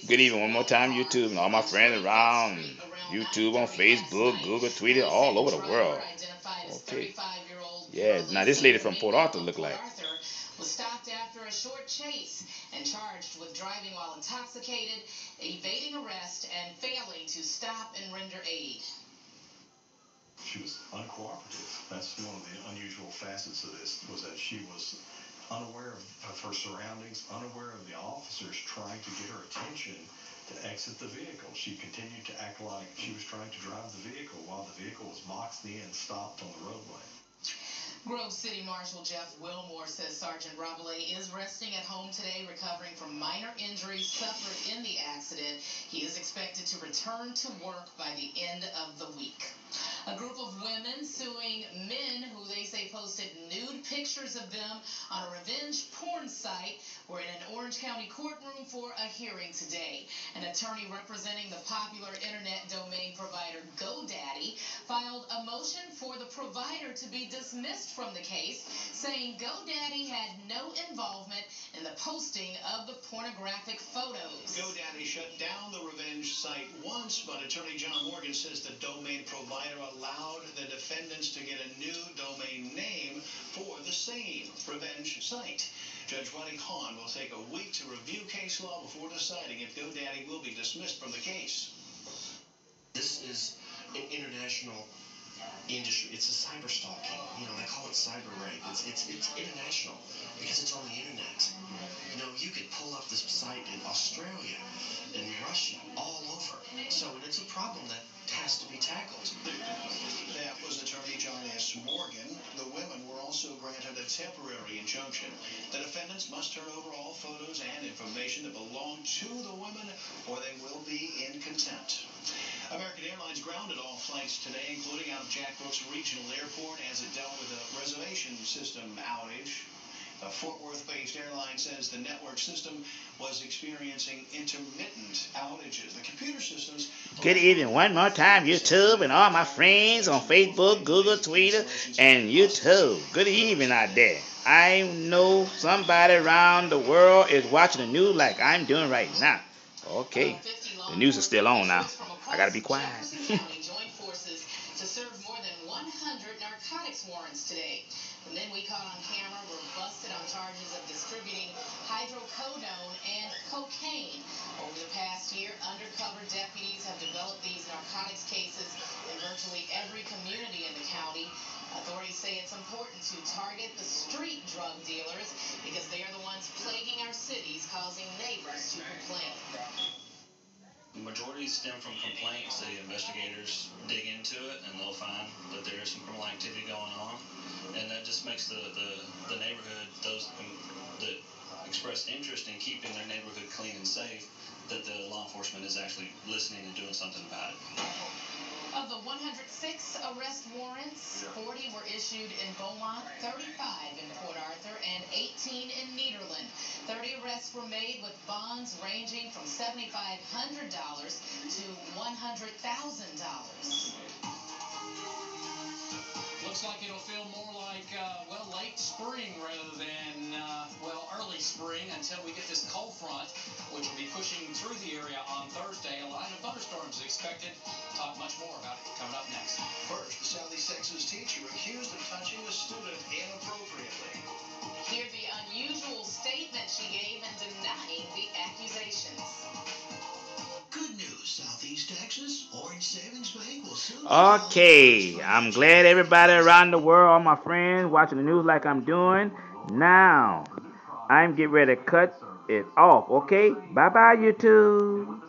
Good evening one more time, YouTube, and all my friends around YouTube, on Facebook, Google, Twitter, all over the world. Okay. Yeah, now this lady from Port Arthur look like. Was stopped after a short chase and charged with driving while intoxicated, evading arrest, and failing to stop and render aid. She was uncooperative. That's one of the unusual facets of this, was that she was unaware of her surroundings, unaware of the officers trying to get her attention to exit the vehicle. She continued to act like she was trying to drive the vehicle while the vehicle was boxed in and stopped on the roadway. Grove City Marshal Jeff Wilmore says Sergeant Rabelais is resting at home today, recovering from minor injuries suffered in the accident. He is expected to return to work by the end of the week. A group of women suing men who they say posted nude pictures of them on a revenge porn site were in an Orange County courtroom for a hearing today. An attorney representing the popular internet domain provider GoDaddy filed a motion for the provider to be dismissed from the case, saying GoDaddy had no involvement in the posting of the pornographic photos. GoDaddy shut down the revenge site once, but attorney John Morgan says the domain provider allowed the defendants to get a new domain name for the same revenge site. Judge Ronnie Hahn will take a week to review case law before deciding if GoDaddy will be dismissed from the case. This is an international industry. It's a cyber stalking. You know, they call it cyber rape. It's international because it's on the internet. You know, you could pull up this site in Australia, in Russia, all over. So it's a problem that has to be tackled. That was attorney John S. Morgan. The women were also granted a temporary injunction. The defendants must turn over all photos and information that belong to the women, or they will be in contempt. American Airlines grounded all flights today, including out of Jack Brooks Regional Airport, as it dealt with a reservation system outage. A Fort Worth-based airline says the network system was experiencing intermittent outages. The computer systems... Good evening one more time, YouTube, and all my friends on Facebook, Google, Twitter, and YouTube. Good evening out there. I know somebody around the world is watching the news like I'm doing right now. Okay, the news is still on now. I gotta be quiet. Joined forces to serve more than 100 narcotics warrants today. The men we caught on camera were busted on charges of distributing hydrocodone and cocaine. Over the past year, undercover deputies have developed these narcotics cases in virtually every community in the county. Authorities say it's important to target the street drug dealers because they are the ones plaguing our cities, causing neighbors to complain. The majority stem from complaints. The investigators dig into it and they'll find that there is some criminal activity going on, and that just makes the neighborhood, those that express interest in keeping their neighborhood clean and safe, that the law enforcement is actually listening and doing something about it. Of the 106 arrest warrants, 40 were issued in Beaumont, 35 in Port Arthur, and 18 in Nederland. 30 arrests were made with bonds ranging from $7,500 to $100,000. Looks like it'll feel more like, late spring rather than, early spring until we get this cold front, which will be pushing through the area on Thursday. A line of thunderstorms is expected. Talk much more about it coming up next. First, the Southeast Texas teacher accused of touching a student inappropriately. Hear the unusual statement she gave in denying the accusations. Good news, Southeast Texas. Orange Savings Bank will soon... Okay, I'm glad everybody around the world, all my friends, watching the news like I'm doing. Now, I'm getting ready to cut it off, okay? Bye-bye, YouTube.